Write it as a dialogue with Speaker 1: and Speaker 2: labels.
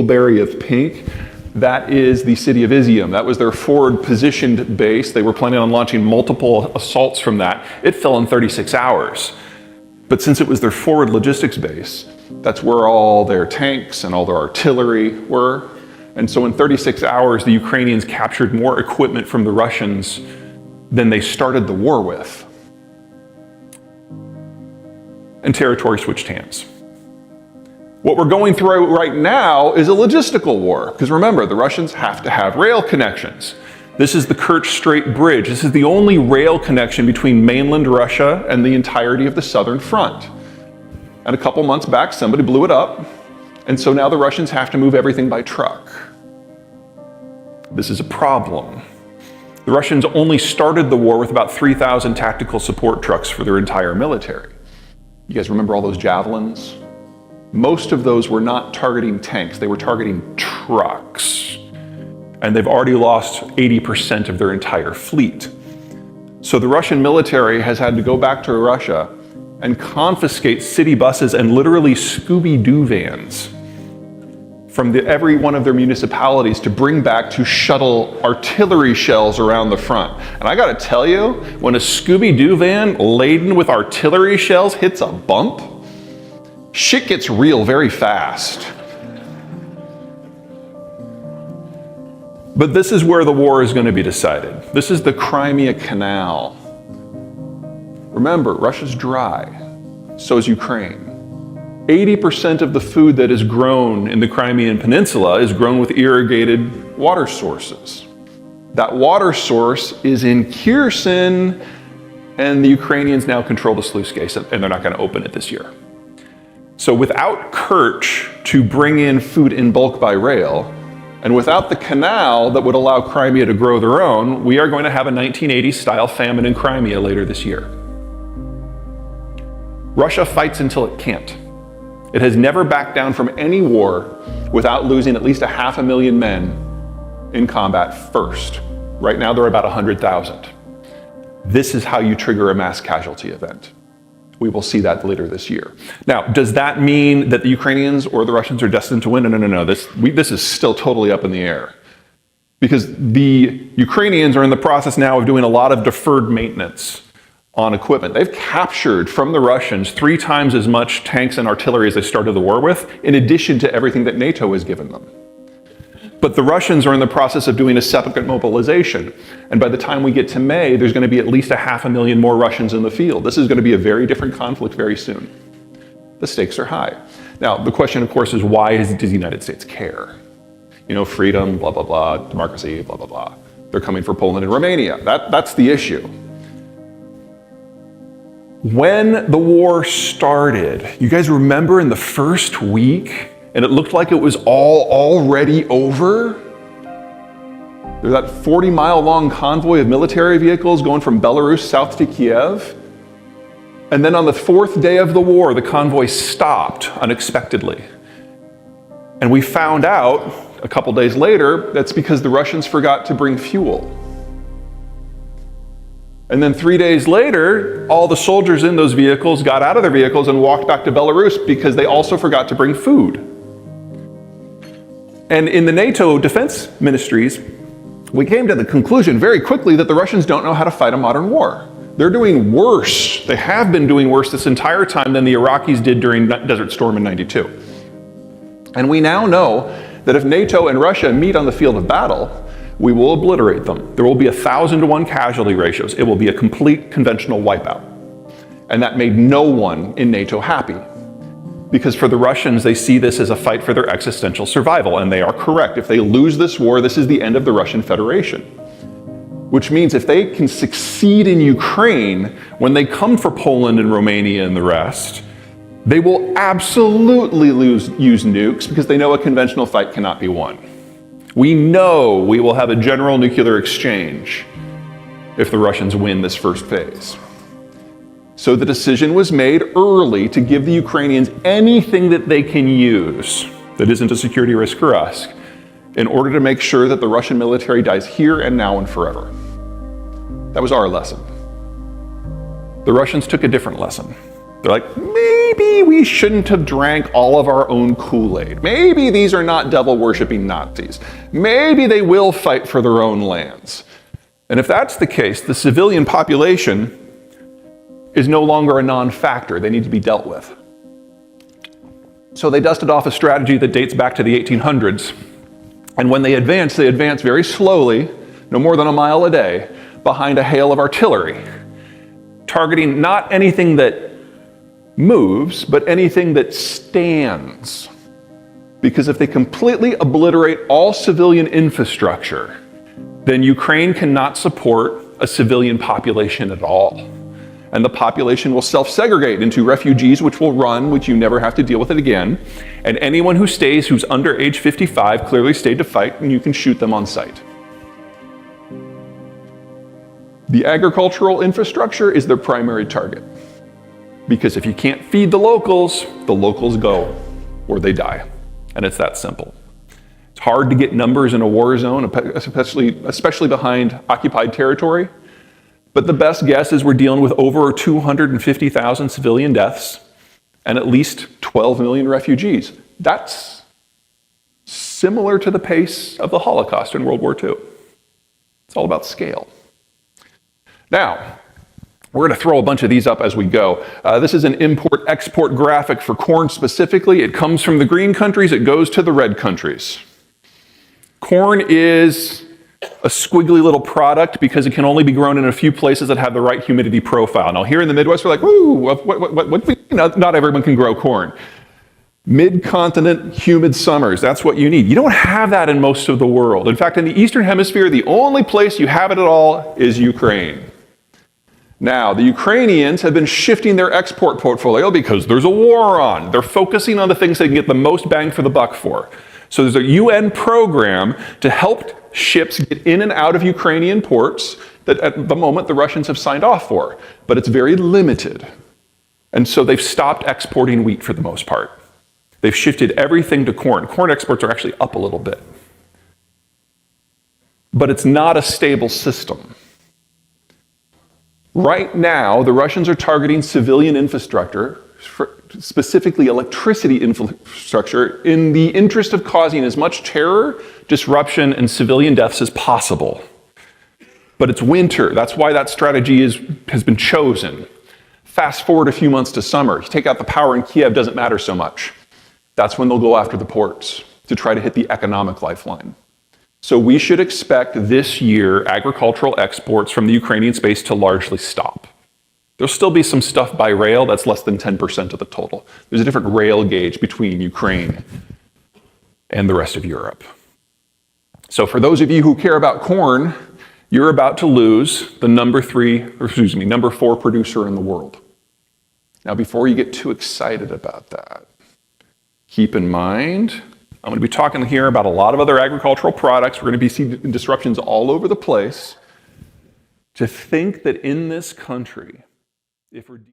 Speaker 1: berry of pink, that is the city of Izium. That was their forward positioned base. They were planning on launching multiple assaults from that. It fell in 36 hours. But since it was their forward logistics base, that's where all their tanks and all their artillery were. And so in 36 hours, the Ukrainians captured more equipment from the Russians than they started the war with. And territory switched hands. What we're going through right now is a logistical war, because remember, the Russians have to have rail connections. This is the Kerch Strait Bridge. This is the only rail connection between mainland Russia and the entirety of the southern front. And a couple months back, somebody blew it up, and so now the Russians have to move everything by truck. This is a problem. The Russians only started the war with about 3,000 tactical support trucks for their entire military. You guys remember all those javelins? Most of those were not targeting tanks, they were targeting trucks. And they've already lost 80% of their entire fleet. So the Russian military has had to go back to Russia and confiscate city buses and literally Scooby-Doo vans from every one of their municipalities to bring back to shuttle artillery shells around the front. And I gotta tell you, when a Scooby-Doo van laden with artillery shells hits a bump, shit gets real very fast. But this is where the war is going to be decided. This is the Crimea Canal. Remember, Russia's dry, so is Ukraine. 80% of the food that is grown in the Crimean Peninsula is grown with irrigated water sources. That water source is in Kherson, and the Ukrainians now control the sluice gates, and they're not going to open it this year. So without Kerch to bring in food in bulk by rail, and without the canal that would allow Crimea to grow their own, we are going to have a 1980s style famine in Crimea later this year. Russia fights until it can't. It has never backed down from any war without losing at least 500,000 men in combat first. Right now they're about 100,000. This is how you trigger a mass casualty event. We will see that later this year. Now, does that mean that the Ukrainians or the Russians are destined to win? No. This is still totally up in the air. Because the Ukrainians are in the process now of doing a lot of deferred maintenance on equipment. They've captured from the Russians 3 times as much tanks and artillery as they started the war with, in addition to everything that NATO has given them. But the Russians are in the process of doing a second mobilization. And by the time we get to May, there's going to be at least 500,000 more Russians in the field. This is going to be a very different conflict very soon. The stakes are high. Now, the question, of course, is why does the United States care? You know, freedom, blah, blah, blah, democracy, blah, blah, blah. They're coming for Poland and Romania. That's the issue. When the war started, you guys remember in the first week, and it looked like it was all already over? There's that 40-mile long convoy of military vehicles going from Belarus south to Kiev. And then on the 4th day of the war, the convoy stopped unexpectedly. And we found out a couple days later that's because the Russians forgot to bring fuel. And then 3 days later, all the soldiers in those vehicles got out of their vehicles and walked back to Belarus because they also forgot to bring food. And in the NATO defense ministries, we came to the conclusion very quickly that the Russians don't know how to fight a modern war. They're doing worse. They have been doing worse this entire time than the Iraqis did during Desert Storm in '92. And we now know that if NATO and Russia meet on the field of battle, we will obliterate them. There will be 1,000 to 1 casualty ratios. It will be a complete conventional wipeout. And that made no one in NATO happy. Because for the Russians, they see this as a fight for their existential survival, and they are correct. If they lose this war, this is the end of the Russian Federation. Which means if they can succeed in Ukraine, when they come for Poland and Romania and the rest, they will absolutely use nukes because they know a conventional fight cannot be won. We know we will have a general nuclear exchange if the Russians win this first phase. So the decision was made early to give the Ukrainians anything that they can use that isn't a security risk for us in order to make sure that the Russian military dies here and now and forever. That was our lesson. The Russians took a different lesson. They're like, maybe we shouldn't have drank all of our own Kool-Aid. Maybe these are not devil-worshipping Nazis. Maybe they will fight for their own lands. And if that's the case, the civilian population is no longer a non-factor. They need to be dealt with. So they dusted off a strategy that dates back to the 1800s. And when they advance very slowly, no more than a mile a day, behind a hail of artillery, targeting not anything that moves, but anything that stands. Because if they completely obliterate all civilian infrastructure, then Ukraine cannot support a civilian population at all. And the population will self-segregate into refugees, which will run, which you never have to deal with it again. And anyone who stays who's under age 55 clearly stayed to fight, and you can shoot them on sight. The agricultural infrastructure is their primary target. Because if you can't feed the locals go, or they die. And it's that simple. It's hard to get numbers in a war zone, especially behind occupied territory. But the best guess is we're dealing with over 250,000 civilian deaths and at least 12 million refugees. That's similar to the pace of the Holocaust in World War II. It's all about scale. Now, we're going to throw a bunch of these up as we go. This is an import-export graphic for corn specifically. It comes from the green countries, it goes to the red countries. Corn is a squiggly little product because it can only be grown in a few places that have the right humidity profile. Now here in the Midwest, we're like, woo, not everyone can grow corn. Mid-continent humid summers, that's what you need. You don't have that in most of the world. In fact, in the Eastern Hemisphere, the only place you have it at all is Ukraine. Now, the Ukrainians have been shifting their export portfolio because there's a war on. They're focusing on the things they can get the most bang for the buck for. So there's a UN program to help ships get in and out of Ukrainian ports that at the moment the Russians have signed off for. But it's very limited. And so they've stopped exporting wheat for the most part. They've shifted everything to corn. Corn exports are actually up a little bit. But it's not a stable system. Right now, the Russians are targeting civilian infrastructure, specifically electricity infrastructure, in the interest of causing as much terror, disruption, and civilian deaths as possible. But it's winter. That's why that strategy has been chosen. Fast forward a few months to summer. You take out the power in Kiev, doesn't matter so much. That's when they'll go after the ports to try to hit the economic lifeline. So we should expect this year agricultural exports from the Ukrainian space to largely stop. There'll still be some stuff by rail, that's less than 10% of the total. There's a different rail gauge between Ukraine and the rest of Europe. So for those of you who care about corn, you're about to lose the number 4 producer in the world. Now, before you get too excited about that, keep in mind, I'm going to be talking here about a lot of other agricultural products. We're going to be seeing disruptions all over the place. To think that in this country, if we're